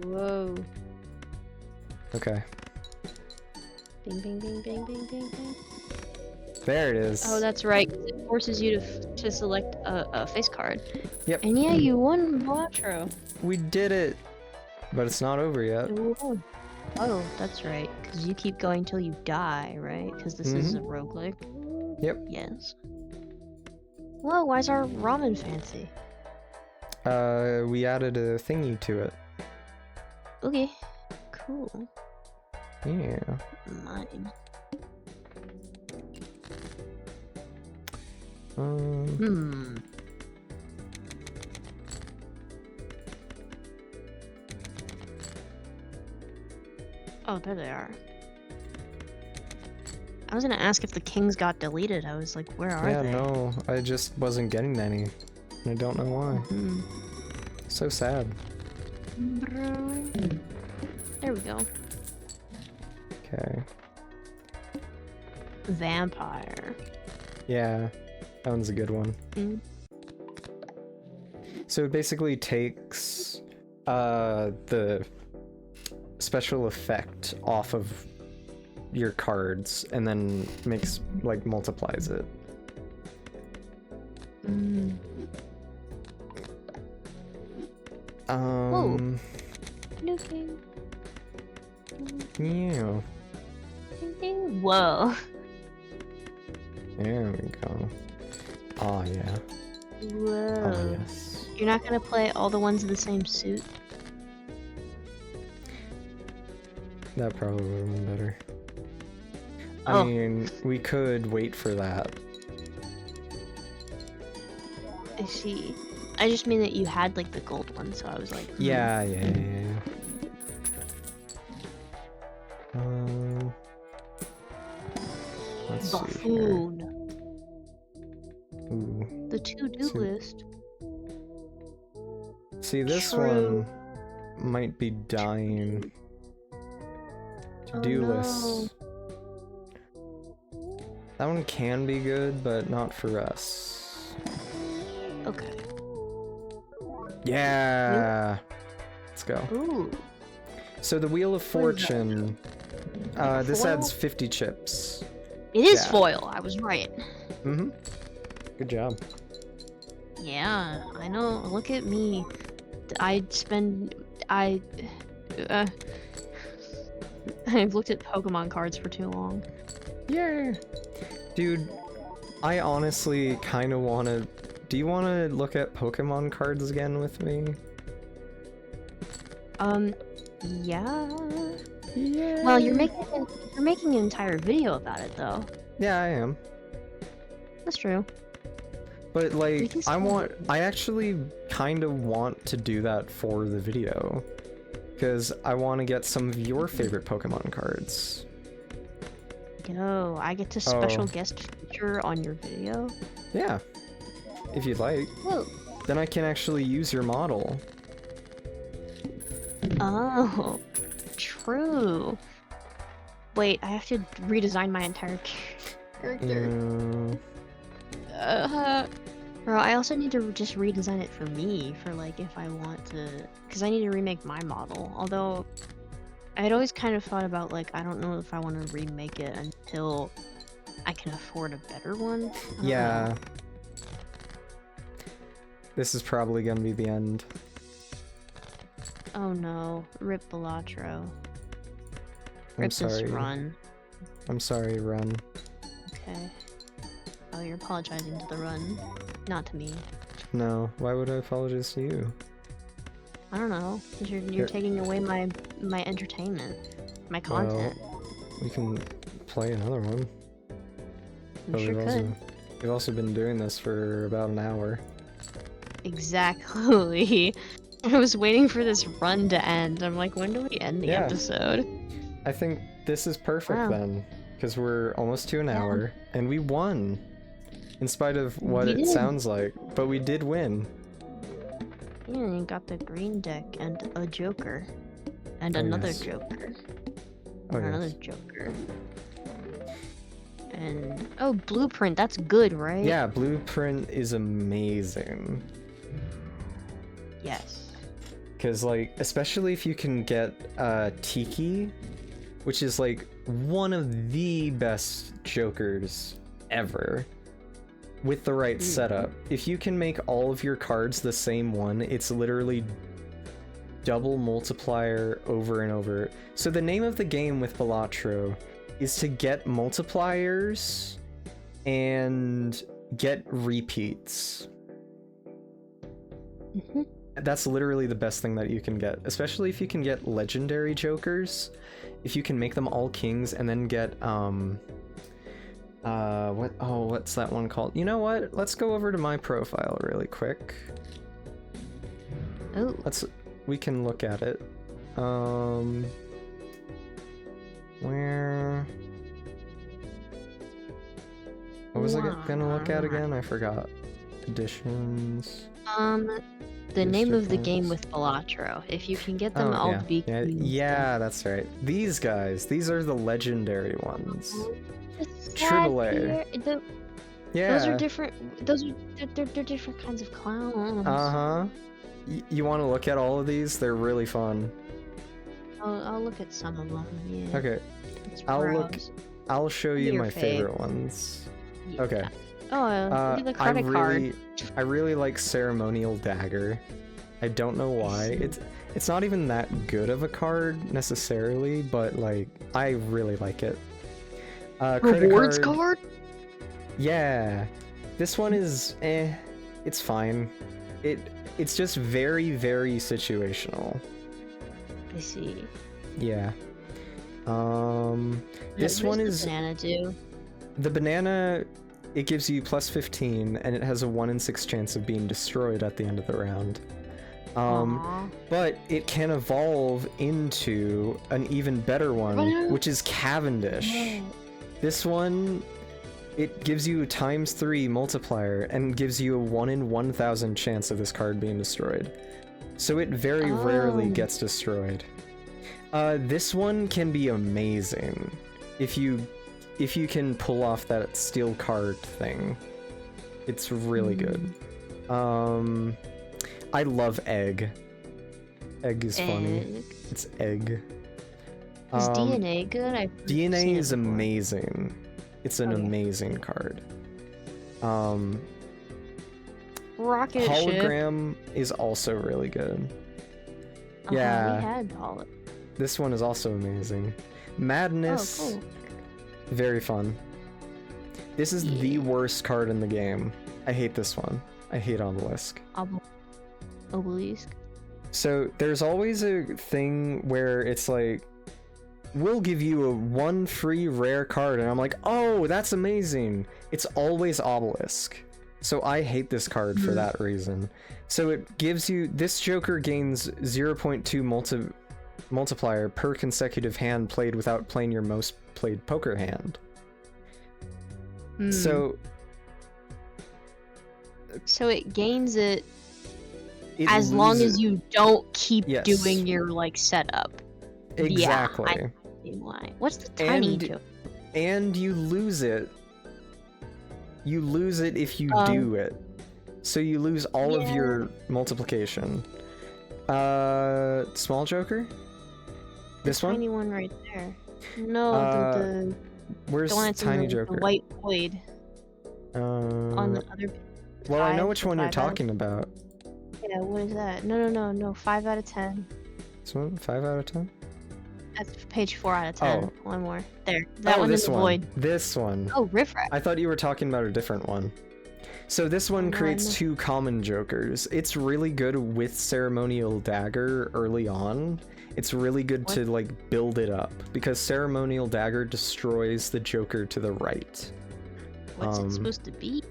Whoa. Okay. Bing, bing, bing, bing, bing, bing, bing. There it is. Oh, that's right. It forces you to select a face card. Yep. And yeah, you won Balatro. We did it. But it's not over yet. Ooh. Oh, that's right. Because you keep going till you die, right? Because this is a roguelike. Yep. Yes. Whoa, why is our ramen fancy? We added a thingy to it. Okay. cool. Yeah. Mine. Um. Oh, there they are. I was gonna ask if the kings got deleted. I was like, where are Yeah, they? no, I just wasn't getting any. And I don't know why. So sad. There we go. Okay. Vampire. Yeah, that one's a good one. So it basically takes the special effect off of your cards and then makes, like, multiplies it. Whoa. New king. Yeah. Whoa. There we go. Oh yeah. Whoa. Oh yes. You're not gonna play all the ones in the same suit? That probably would have been better. Oh. I mean, we could wait for that. I see. I just mean that you had like the gold one, so I was like, Yeah. Let's see here. Buffoon. Ooh. The to-do list. See, this True. one might be dying. To-do lists. That one can be good, but not for us. Okay. Yeah. Let's go. Ooh. So the Wheel of Fortune. This Foil? adds 50 chips. It is Yeah. foil. I was right. Mm-hmm. Good job. Yeah, I know. Look at me. I've looked at Pokemon cards for too long. Yeah. Dude, I honestly kind of want to... Do you want to look at Pokemon cards again with me? Yeah. Yeah. Well, you're making an entire video about it, though. Yeah, I am. That's true. But, like, can I actually kind of want to do that for the video. Because I want to get some of your favorite Pokemon cards. Yo, I get to special guest feature on your video? Yeah. If you'd like. Whoa. Then I can actually use your model. Oh, true. Wait, I have to redesign my entire character. Bro, I also need to just redesign it for me, for like if I want to, because I need to remake my model. Although, I'd always kind of thought about like, I don't know if I want to remake it until I can afford a better one. I don't know. This is probably gonna be the end. Oh no, rip Balatro. I'm Rip sorry. this run. I'm sorry, Run. Okay. Oh, you're apologizing to the run, not to me. No, why would I apologize to you? I don't know, because you're taking away my entertainment, my content. Well, we can play another one. We sure could. We've also been doing this for about an hour. Exactly. I was waiting for this run to end. I'm like, when do we end the episode? I think this is perfect then, because we're almost to an hour, and we won. In spite of what it sounds like, but we did win. Yeah, you got the green deck and a Joker. And another Joker. Oh, and another Joker. And, oh, Blueprint, that's good, right? Yeah, Blueprint is amazing. Yes. Because, like, especially if you can get Tiki, which is, like, one of the best Jokers ever. With the right setup. If you can make all of your cards the same one, it's literally double multiplier over and over. So the name of the game with Balatro is to get multipliers and get repeats. That's literally the best thing that you can get, especially if you can get legendary jokers. If you can make them all kings and then get what's that one called? You know what? Let's go over to my profile really quick. Oh. We can look at it. Where? What was I gonna look at again? I forgot. Editions. The name of the game with Balatro. If you can get them all to be yeah, that's right. These guys. These are the legendary ones. Triple A. Yeah. Those are different. They're different kinds of clowns. Uh-huh. You want to look at all of these? They're really fun. I'll look at some of them. Yeah. Okay. I'll show you my favorite ones. Yeah. Okay. Oh, the credit card. I really like Ceremonial Dagger. I don't know why. It's not even that good of a card necessarily, but like I really like it. Rewards card? Yeah. This one is it's fine. It's just very, very situational. I see. Yeah. This one is banana do? The banana, it gives you plus 15 and it has a 1 in 6 chance of being destroyed at the end of the round. But it can evolve into an even better one, which is Cavendish. This one, it gives you a ×3 multiplier and gives you a 1 in 1,000 chance of this card being destroyed. So it very rarely gets destroyed. This one can be amazing if you can pull off that steel card thing. It's really good. I love Egg. Egg is funny. It's Egg. Is DNA good? DNA is amazing. It's an amazing card. Rocket Hologram ship is also really good. We Yeah. had hologram. This one is also amazing. Madness. Oh, cool. Very fun. This is the worst card in the game. I hate this one. I hate Obelisk. Obelisk? So there's always a thing where it's like, we'll give you a 1 free rare card, and I'm like, oh, that's amazing. It's always Obelisk. So I hate this card for that reason. So it gives you, this Joker gains 0.2 multiplier per consecutive hand played without playing your most played poker hand. So it gains it as long as you don't keep doing your like setup. Exactly. Yeah, I see why. What's the tiny joke? And you lose it. You lose it if you do it. So you lose all of your multiplication. Small Joker? This one? Tiny one right there. No, where's the one Tiny Joker? The white void. On the other. Well, I know which one you're talking about. Yeah, what is that? No. 5 out of 10. This one? 5 out of 10? That's page 4 out of 10. Oh. One more. There. That one in the void. This one. Oh, Riffraff. I thought you were talking about a different one. So this one creates 2 common Jokers. It's really good with Ceremonial Dagger early on. It's really good to like build it up because Ceremonial Dagger destroys the Joker to the right. What's it supposed to be?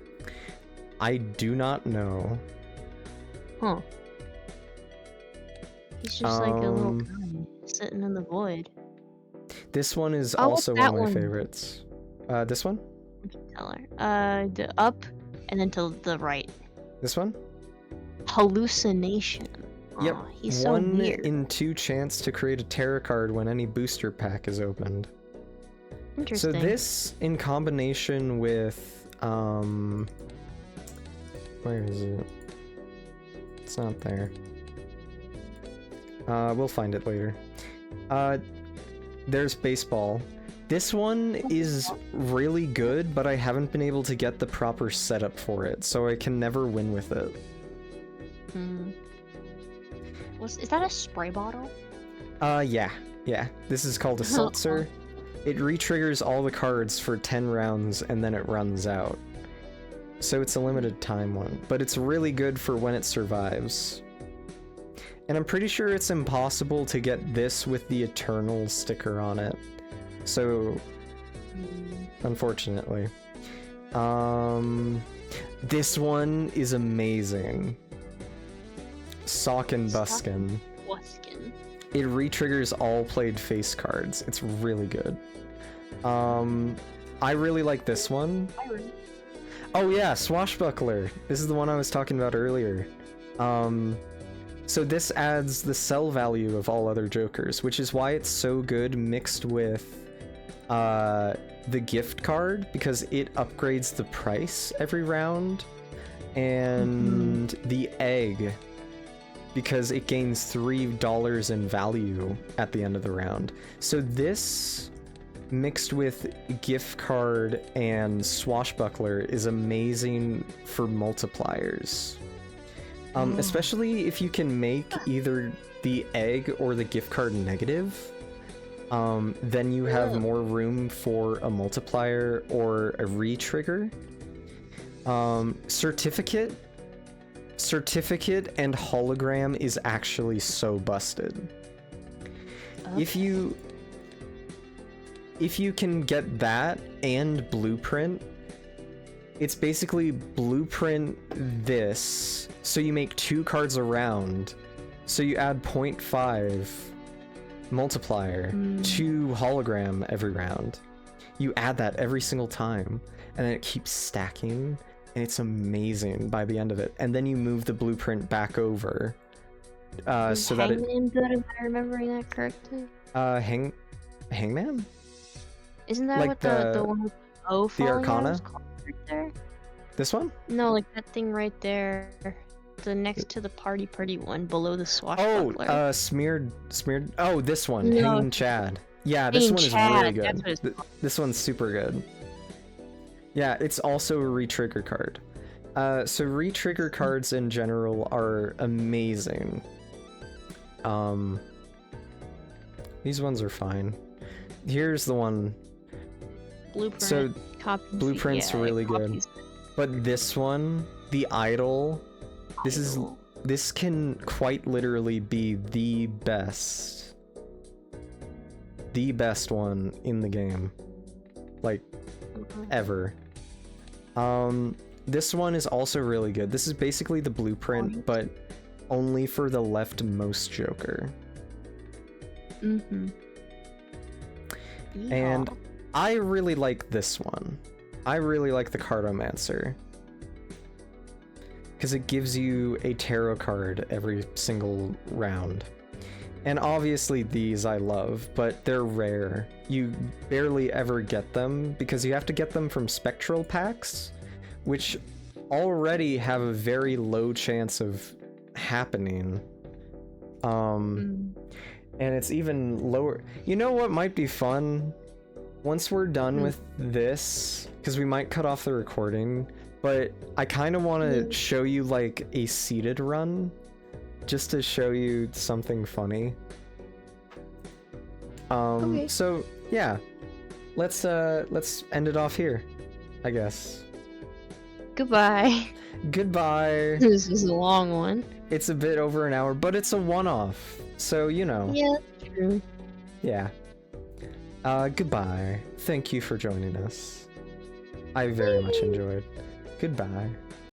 I do not know. Huh. He's just like a little guy sitting in the void. This one is also one of my favorites. This one? Tell her. The up and then to the right. This one? Hallucination. Yep. He's so 1 weird. in 2 chance to create a terror card when any booster pack is opened. Interesting. So this, in combination with, where is it? It's not there. We'll find it later. There's baseball. This one is really good, but I haven't been able to get the proper setup for it, so I can never win with it. Is that a spray bottle? Yeah. This is called a seltzer. It re-triggers all the cards for 10 rounds and then it runs out. So it's a limited time one, but it's really good for when it survives. And I'm pretty sure it's impossible to get this with the Eternal sticker on it. So, unfortunately. This one is amazing. Sock and Buskin. Buskin. It re-triggers all played face cards. It's really good. I really like this one. Oh yeah, Swashbuckler. This is the one I was talking about earlier. So this adds the sell value of all other jokers, which is why it's so good mixed with the gift card, because it upgrades the price every round, and the egg, because it gains $3 in value at the end of the round. So this mixed with gift card and Swashbuckler is amazing for multipliers. Especially if you can make either the egg or the gift card negative, then you have more room for a multiplier or a re-trigger. Certificate and hologram is actually so busted. Okay. If you can get that and blueprint, it's basically blueprint this, so you make 2 cards a round, so you add 0.5 multiplier to hologram every round. You add that every single time, and then it keeps stacking, and it's amazing by the end of it. And then you move the blueprint back over, so that Hangman good, am I remembering that correctly? Hangman? Isn't that like what the one with O falling out Arcana? is called right there? This one? No, like that thing right there. The next to the party one, below the Oh, swashbuckler. smeared. Oh, this one, No. Hanging Chad. Yeah, this Hanging one is Chad, really good. that's what it's called. This one's super good. Yeah, it's also a re-trigger card. So re-trigger cards in general are amazing. These ones are fine. Here's the one. Blueprint. So copies, Blueprint's yeah, really good. copies. But this one, the Idol, this can quite literally be the best one in the game, like ever. This one is also really good. This is basically the blueprint, but only for the leftmost Joker. And I really like this one. I really like the Cartomancer, because it gives you a tarot card every single round. And obviously these I love, but they're rare. You barely ever get them, because you have to get them from spectral packs, which already have a very low chance of happening. And it's even lower. You know what might be fun? Once we're done with this, because we might cut off the recording, but I kind of want to show you like a seated run, just to show you something funny. Okay. So yeah, let's end it off here, I guess. Goodbye. Goodbye. This is a long one. It's a bit over an hour, but it's a one-off, so you know. Yeah, true. Yeah. Goodbye. Thank you for joining us. I very much enjoyed. Goodbye.